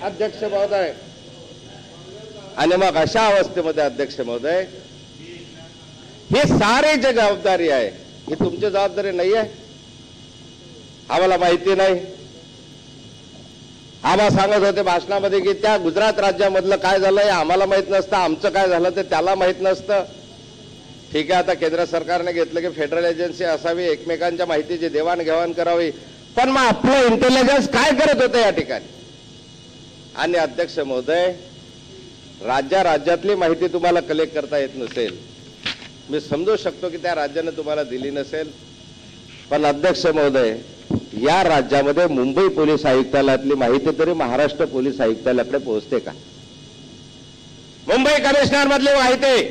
अध्यक्ष महोदय, आणि मग अशा अवस्थेमध्ये अध्यक्ष महोदय, ही सारी जी जबाबदारी आहे ही तुमची जबाबदारी नाही आहे? आम्हाला माहिती नाही? आम्हाला सांगत होते भाषणामध्ये की त्या गुजरात राज्यामधलं काय झालं हे आम्हाला माहित नसतं, आमचं काय झालं ते त्याला माहित नसतं. ठीक आहे, आता केंद्र सरकारने घेतलं की फेडरल एजन्सी असावी, एकमेकांच्या माहितीची देवाणघेवाण करावी, पण मग आपलं इंटेलिजन्स काय करत होतं या ठिकाणी? आणि अध्यक्ष महोदय, राज्यातली माहिती तुम्हाला कलेक्ट करता येत नसेल, मी समजू शकतो की त्या राज्याने तुम्हाला दिली नसेल, पण अध्यक्ष महोदय, या राज्यामध्ये मुंबई पोलीस आयुक्तालयातली माहिती तरी महाराष्ट्र पोलीस आयुक्तालयाकडे पोहोचते का? मुंबई कमिशनर मधली माहिती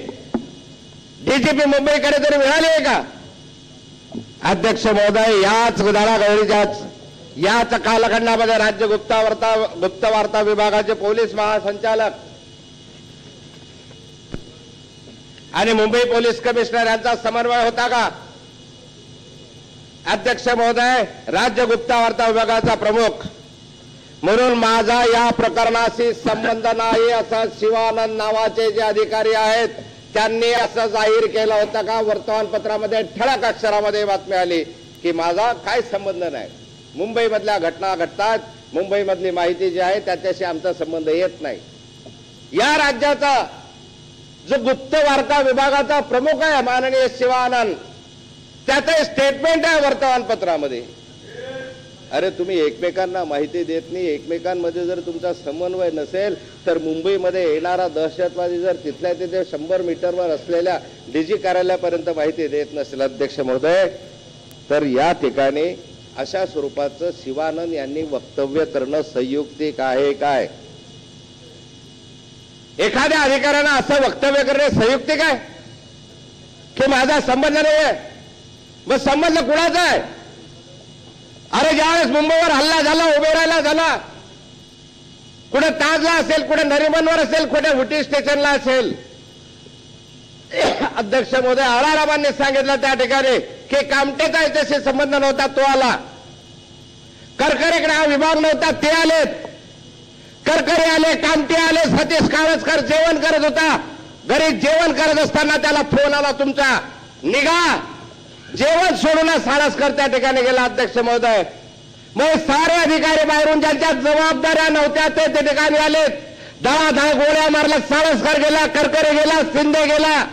डीजीपी मुंबईकडे तरी मिळाली आहे का? अध्यक्ष महोदय, याच याच कालखंडामध्ये राज्य गुप्त वार्ता विभागाचे पोलीस महासंचालक आणि मुंबई पोलीस कमिशनर यांचा समन्वय होता का? अध्यक्ष महोदय, राज्य गुप्त वार्ता विभागाचा प्रमुख म्हणून माझा या प्रकरणाशी संबंध नाही असं शिवानंद नावाचे जे अधिकारी आहेत त्यांनी असं जाहीर केलं होतं का? वर्तमानपत्रामध्ये ठळक अक्षरामध्ये बातमी आली की माझा काय संबंध नाही, मुंबईमधल्या घटना घडतात, मुंबईमधली माहिती जी आहे त्याच्याशी आमचा संबंध येत नाही. या राज्याचा जो गुप्त वार्ता विभागाचा प्रमुख आहे माननीय शिवानंद, त्याचं स्टेटमेंट आहे वर्तमानपत्रामध्ये. अरे तुम्ही एकमेकांना माहिती देत नाही, एकमेकांमध्ये जर तुमचा समन्वय नसेल तर मुंबईमध्ये येणारा दहशतवादी जर तिथल्या तिथे 100 मीटरवर असलेल्या डीजी कार्यालयापर्यंत माहिती देत नसेल अध्यक्ष महोदय, तर या ठिकाणी अशा स्वरूपाचं शिवानंद यांनी वक्तव्य करणं संयुक्तिक आहे काय? एखाद्या अधिकाऱ्यानं असं वक्तव्य करणे संयुक्तिक आहे की माझा संबंध नाही आहे? मग संबंध कुणाचा आहे? अरे ज्यावेळेस मुंबईवर हल्ला झाला, उभे राहिला झाला, कुठे ताजला असेल, कुठे नरिमनवर असेल, कुठे उटी स्टेशनला असेल, अध्यक्ष महोदय, आळारामांनी सांगितलं त्या ठिकाणी की कामटेचा याच्याशी संबंध नव्हता, तो आला. करकरेकडे हा विभाग नव्हता, ते आलेत. करकरे आले, कामटे आले. सतीश काळसकर जेवण करत होता, घरी जेवण करत असताना त्याला फोन आला तुमचा, निघा. जेवण सोडून साळसकर त्या ठिकाणी गेला अध्यक्ष महोदय. मग सारे अधिकारी बाहेरून ज्यांच्या जबाबदाऱ्या नव्हत्या ते त्या ठिकाणी आलेत. धडाधड गोळ्या मारल्या. साळसकर गेला, करकरे गेला, शिंदे गेला.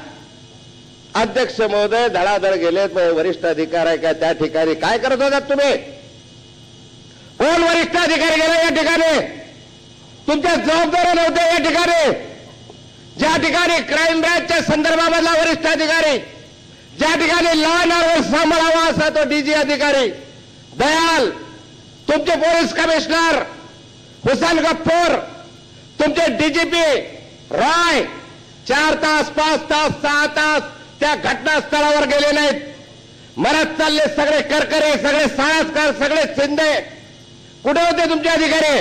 अध्यक्ष महोदय, धडाधड गेलेत. वरिष्ठ अधिकारी आहे का त्या ठिकाणी? काय करत होतात तुम्ही? कोण वरिष्ठ अधिकारी गेला या ठिकाणी? तुमच्या जबाबदाऱ्या नव्हत्या या ठिकाणी. ज्या ठिकाणी क्राईम ब्रँचच्या संदर्भामधला वरिष्ठ अधिकारी, ज्या ठिकाणी लॉ अँड ऑर्डर सांभाळावा असा तो डीजी अधिकारी दयाल, तुमचे पोलीस कमिशनर हुसेन गफ्फूर, तुमचे डीजीपी रॉय 4 तास, 5 तास, 6 तास त्या घटनास्थळावर गेले नाहीत. मरत चालले सगळे करकरे, सगळे साळसकर, सगळे शिंदे. कुठे होते तुमचे अधिकारी?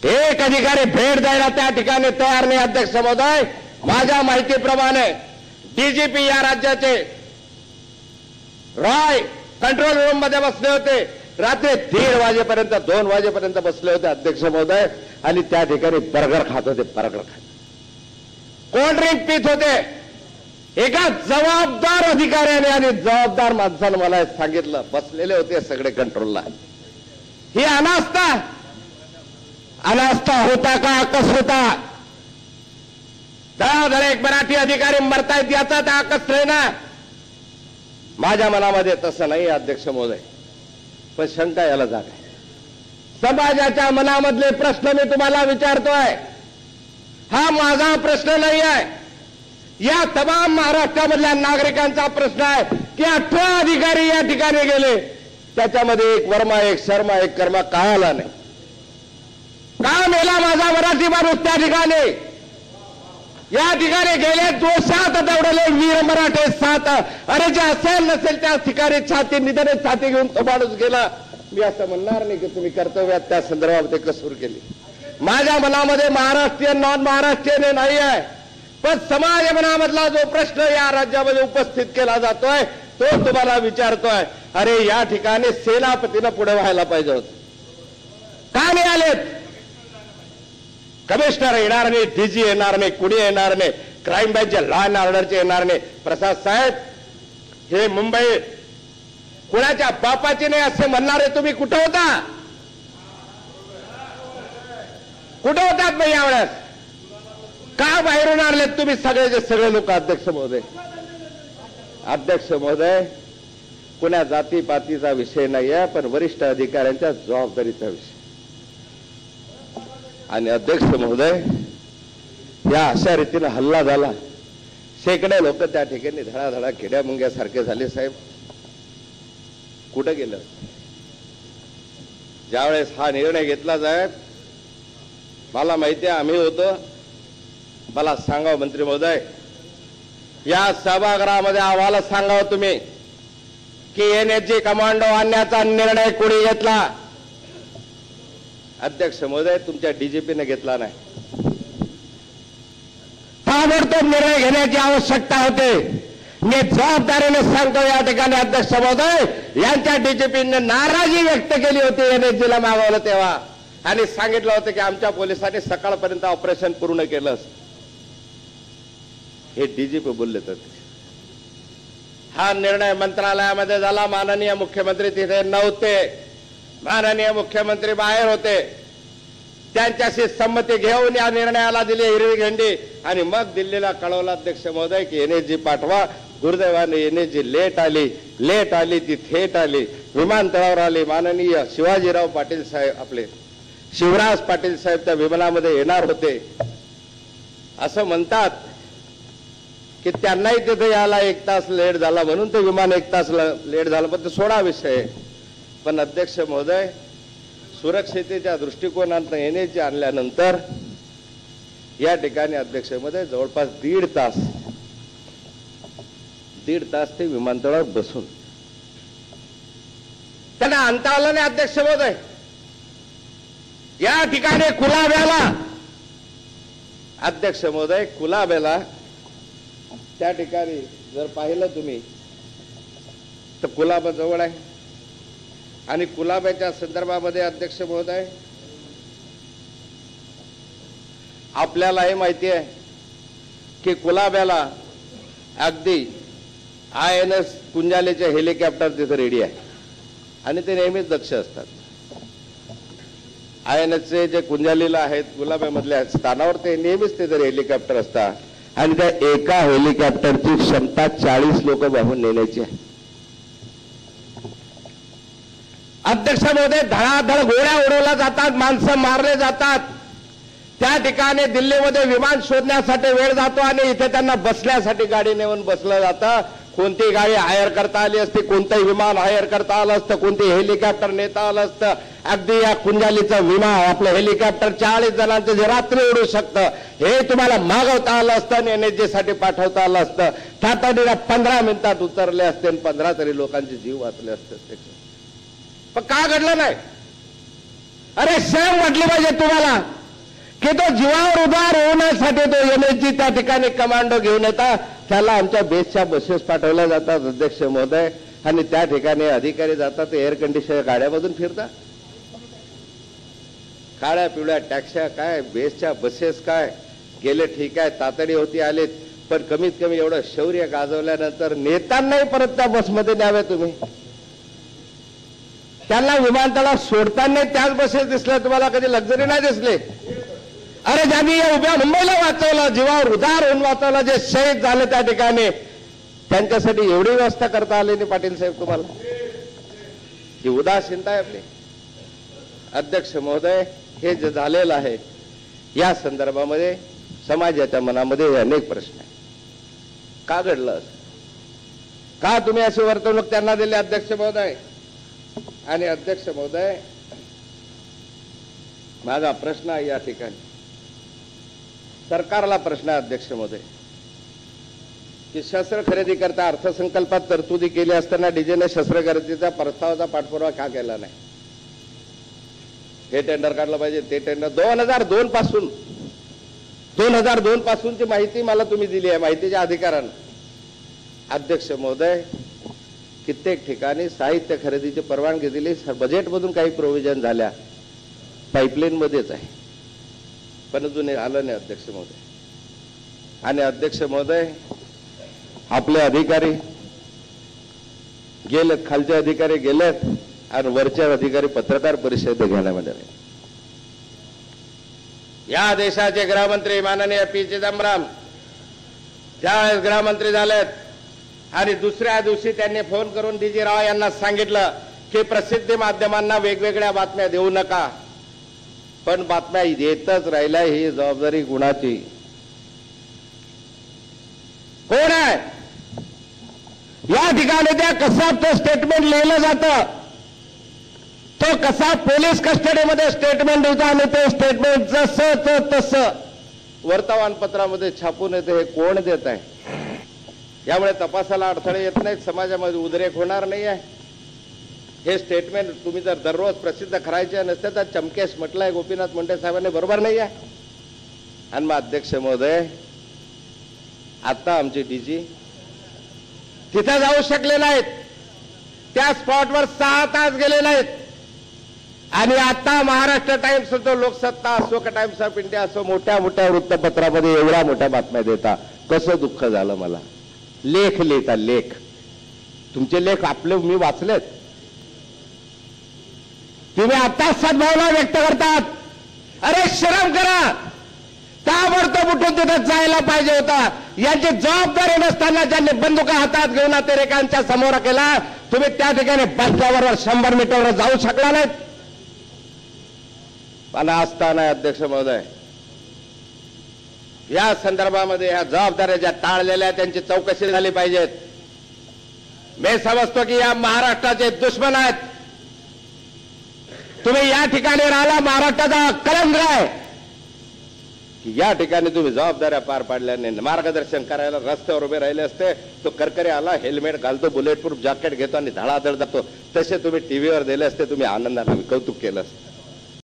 एक अधिकारी भेट द्यायला त्या ठिकाणी तयार नाही अध्यक्ष महोदय. माझ्या माहितीप्रमाणे डीजीपी या राज्याचे रॉय कंट्रोल रूम मध्ये बसले होते. रात्री 1:30 वाजेपर्यंत, 2 वाजेपर्यंत बसले होते अध्यक्ष महोदय, आणि त्या ठिकाणी बर्गर खात होते. बर्गर खात, कोल्ड ड्रिंक पित होते. एका जबाबदार अधिकाऱ्याने आणि जबाबदार माणसानं मला सांगितलं, बसलेले होते सगळे कंट्रोलला. ही अनास्था होता का? अकस होता? धडाधड एक मराठी अधिकारी मरतायत याचा त्या अकस नाही ना. माझ्या मनामध्ये तसं नाही अध्यक्ष महोदय, पण शंका याला जागा आहे. समाजाच्या मनामधले प्रश्न मी तुम्हाला विचारतोय. हा माझा प्रश्न नाही आहे, या तमाम महाराष्ट्रामधल्या नागरिकांचा प्रश्न आहे की 18 अधिकारी या ठिकाणी गेले, त्याच्यामध्ये एक वर्मा, एक शर्मा, एक कर्मा का आला नाही? का मेला माझा मराठी माणूस त्या ठिकाणी? या ठिकाणी गेले 7 दौडले वीर मराठे 7. अरे जे असेल नसेल त्या ठिकाणी छाती निधने छाती घेऊन तो माणूस गेला. मी असं म्हणणार नाही की तुम्ही कर्तव्यात त्या संदर्भात कसूर केली. माझ्या मनामध्ये महाराष्ट्रीयन नॉन महाराष्ट्रीयन नाही आहे. पण समाज मनामधला जो प्रश्न या राज्यामध्ये उपस्थित केला जातोय तो तुम्हाला विचारतोय, अरे या ठिकाणी सेनापतीनं पुढे व्हायला पाहिजे होतं, का नाही आलेत? कमिशनर येणार नाही, डीजी येणार नाही, कुणी येणार नाही, क्राईम ब्रँचचे लॉ अँड ऑर्डरचे येणार नाही. प्रसाद साहेब, हे मुंबई कुणाच्या बापाची नाही असे म्हणणारे तुम्ही कुठं होता? कुठं होतात नाही यावेळेस? का बाहेरून आणलेत तुम्ही सगळेचे सगळे लोक? अध्यक्ष महोदय, अध्यक्ष महोदय, कुणा जातीपातीचा विषय नाही आहे, पण वरिष्ठ अधिकाऱ्यांच्या जबाबदारीचा विषय. आणि अध्यक्ष महोदय, या अशा रीतीने हल्ला झाला, शेकडे लोक त्या ठिकाणी धडाधडा खेड्या मुंग्यासारखे झाले. साहेब कुठं गेलं? ज्यावेळेस हा निर्णय घेतला साहेब, मला माहिती आहे आम्ही होतो, मला सांगावं मंत्री महोदय, या सभागृहामध्ये आम्हाला सांगावं तुम्ही की एनएसजी कमांडो आणण्याचा निर्णय कोणी घेतला? अध्यक्ष महोदय, तुमच्या डीजीपीने घेतला नाही. ताबडतोब निर्णय घेण्याची आवश्यकता होते. मी जबाबदारीने सांगतो या ठिकाणी अध्यक्ष महोदय, यांच्या डीजीपीने नाराजी व्यक्त केली होती एनएसजीला मागवलं तेव्हा, आणि सांगितलं होतं की आमच्या पोलिसांनी सकाळपर्यंत ऑपरेशन पूर्ण केलं. हे डीजीपी बोलले तर हा निर्णय मंत्रालयामध्ये झाला. माननीय मुख्यमंत्री तिथे नव्हते, माननीय मुख्यमंत्री बाहेर होते. त्यांच्याशी संमती घेऊन या निर्णयाला दिली हिरवी झेंडी, आणि मग दिल्लीला कळवलं अध्यक्ष महोदय की एनएसजी पाठवा. दुर्दैवाने एनएसजी लेट आली ती थेट आली, विमानतळावर आली. माननीय शिवाजीराव पाटील साहेब, आपले शिवराज पाटील साहेब त्या विमानामध्ये येणार होते. असं म्हणतात की त्यांनाही तिथे यायला 1 तास लेट झाला, म्हणून ते विमान 1 तास लेट झालं, पण ते सोडा विषय. पण अध्यक्ष महोदय, सुरक्षितेच्या दृष्टिकोनातून एनएसजी आणल्यानंतर या ठिकाणी अध्यक्ष महोदय जवळपास दीड तास ते विमानतळावर बसून त्यांना आणता आलं नाही. अध्यक्ष महोदय, या ठिकाणी कुलाब्याला, अध्यक्ष महोदय, कुलाब्याला त्या ठिकाणी जर पाहिलं तुम्ही तर कुलाबा जवळ आहे, आणि कुलाब्याच्या संदर्भामध्ये अध्यक्ष महोदय आपल्यालाही माहिती आहे की कुलाब्याला अगदी INS कुंजालेचे हेलिकॉप्टर तिथे रेडी आहे, आणि ते नेहमीच दक्ष असतात. INSचे जे कुंजालीला आहेत कुलाब्यामधल्या स्थानावर ते नेहमीच तिथे हेलिकॉप्टर असतात, आणि त्या एका हेलिकॉप्टरची क्षमता 40 लोक वाहून नेण्याची आहे. अध्यक्ष महोदय, धडाधड गोळ्या उडवल्या जातात, माणसं मारले जातात. त्या ठिकाणी दिल्लीमध्ये विमान शोधण्यासाठी वेळ जातो, आणि इथे त्यांना बसण्यासाठी गाडी नेऊन बसलं जातं. कोणती गाडी हायर करता आली असती, कोणतंही विमान हायर करता आलं असतं, कोणती हेलिकॉप्टर नेता आलं असतं. अगदी या कुंजालीचं विमान, आपलं हेलिकॉप्टर 40 जणांचं जे रात्री उडू शकतं, हे तुम्हाला मागवता आलं असतं आणि एनएसजी साठी पाठवता आलं असतं. तातडीला 15 मिनिटात उतरले असते आणि 15 तरी लोकांचे जीव वाचले असते. पण का घडलं नाही? अरे शरम वाटली पाहिजे तुम्हाला की तो जीवावर उधार होण्यासाठी तो एनएसजी त्या ठिकाणी कमांडो घेऊन येतात. त्याला आमच्या बेसच्या बसेस पाठवल्या जातात अध्यक्ष महोदय, आणि त्या ठिकाणी अधिकारी जातात एअर कंडिशनर गाड्यामधून फिरतात. काळ्या पिवळ्या टॅक्स्या काय, बेसच्या बसेस काय, गेले ठीक आहे, तातडी होती आलेत, पण कमीत कमी एवढं शौर्य गाजवल्यानंतर नेत्यांनाही परत त्या बसमध्ये न्यावे तुम्ही. त्यांना विमानतळात सोडताना त्याच बसेस दिसल्या, तुम्हाला कधी लक्झरी नाही दिसले? अरे ज्यांनी या उभ्या मुंबईला वाचवलं, जीवावर उधार होऊन वाचवलं, जे शहीद झाले त्या ठिकाणी, त्यांच्यासाठी एवढी व्यवस्था करता आली नाही पाटील साहेब तुम्हाला? ही उदासीनता आहे आपली. अध्यक्ष महोदय, हे जे झालेलं आहे या संदर्भामध्ये समाजाच्या मनामध्ये अनेक प्रश्न आहेत. का घडलं असं? का तुम्ही अशी वर्तवणूक त्यांना दिली अध्यक्ष महोदय? आणि अध्यक्ष महोदय, माझा प्रश्न आहे या ठिकाणी, सरकारला प्रश्न आहे अध्यक्ष महोदय, की शस्त्र खरेदी करता अर्थसंकल्पात तरतुदी केली असताना डीजेने शस्त्र खरेदीचा प्रस्तावाचा पाठपुरावा का केला नाही? हे टेंडर काढलं पाहिजे, ते टेंडर 2002 पासून 2002 पासूनची माहिती मला तुम्ही दिली आहे, माहितीच्या अधिकारानं. अध्यक्ष महोदय, कित्येक ठिकाणी साहित्य खरेदीची परवानगी दिली, बजेटमधून काही प्रोव्हिजन झाल्या, पाईपलाईन मध्येच आहे, पण अजून आलं नाही अध्यक्ष महोदय. आणि अध्यक्ष महोदय, आपले अधिकारी गेलेत, खालचे अधिकारी गेलेत आणि वरचे अधिकारी पत्रकार परिषद घेण्यामध्ये. या देशाचे गृहमंत्री माननीय पी चिदंबरम त्यावेळेस गृहमंत्री झालेत आणि दुसऱ्या दिवशी त्यांनी फोन करून डीजी राव यांना सांगितलं की प्रसिद्धी माध्यमांना वेगवेगळ्या बातम्या देऊ नका, पण बातम्या येतच राहिल्या, ही जबाबदारी कुणाची? कोण आहे? या ठिकाणी त्या कसाबचं स्टेटमेंट लिहिलं जातं, तो कसा पोलीस कस्टडीमध्ये स्टेटमेंट देतो आणि ते स्टेटमेंट जसं तसं वर्तमानपत्रामध्ये छापून येते. हे कोण देत आहे? यामुळे तपासाला अडथळे येत नाहीत, समाजामध्ये उद्रेक होणार नाही आहे. हे स्टेटमेंट तुम्ही जर दररोज प्रसिद्ध करायचे नसते तर चमकेश म्हटलंय गोपीनाथ मुंडे साहेबांनी, बरोबर नाही आहे. आणि मग अध्यक्ष महोदय, आता आमचे डीजी तिथे जाऊ शकले नाहीत, त्या स्पॉटवर 6 तास गेले नाहीत. आणि आता महाराष्ट्र टाइम्स असो, लोकसत्ता असो, टाइम्स ऑफ इंडिया असो, मोठ्या मोठ्या वृत्तपत्रामध्ये एवढ्या मोठ्या बातम्या देता. कसं दुःख झालं मला. लेख लिहिता, लेख, तुमचे लेख आपले मी वाचलेत. तुम्ही आताच सद्भावना व्यक्त करतात. अरे शरम करा, ताबडतोब उठून तिथं जायला पाहिजे होता. यांची जबाबदारी नसताना ज्यांनी बंदुका हातात घेऊन अतिरेकांच्या समोर केला, तुम्ही त्या ठिकाणी बसल्याबरोबर 100 मीटरवर जाऊ शकला नाहीत. पण असताना अध्यक्ष महोदय, या संदर्भामध्ये ह्या जबाबदाऱ्या ज्या टाळलेल्या त्यांची चौकशी झाली पाहिजेत. मी समजतो की या महाराष्ट्राचे दुश्मन आहेत. तुम्ही या ठिकाणी राहिला, महाराष्ट्राचा कलंक आहे की या ठिकाणी तुम्ही जबाबदाऱ्या पार पाडल्या नाही. मार्गदर्शन करायला रस्त्यावर उभे राहिले असते, तो करकरे आला, हेल्मेट घालतो, बुलेट प्रूफ जॅकेट घेतो आणि धडाधड जातो, तसे तुम्ही टीव्हीवर दिले असते, तुम्ही आनंदाने कौतुक केलं असतं.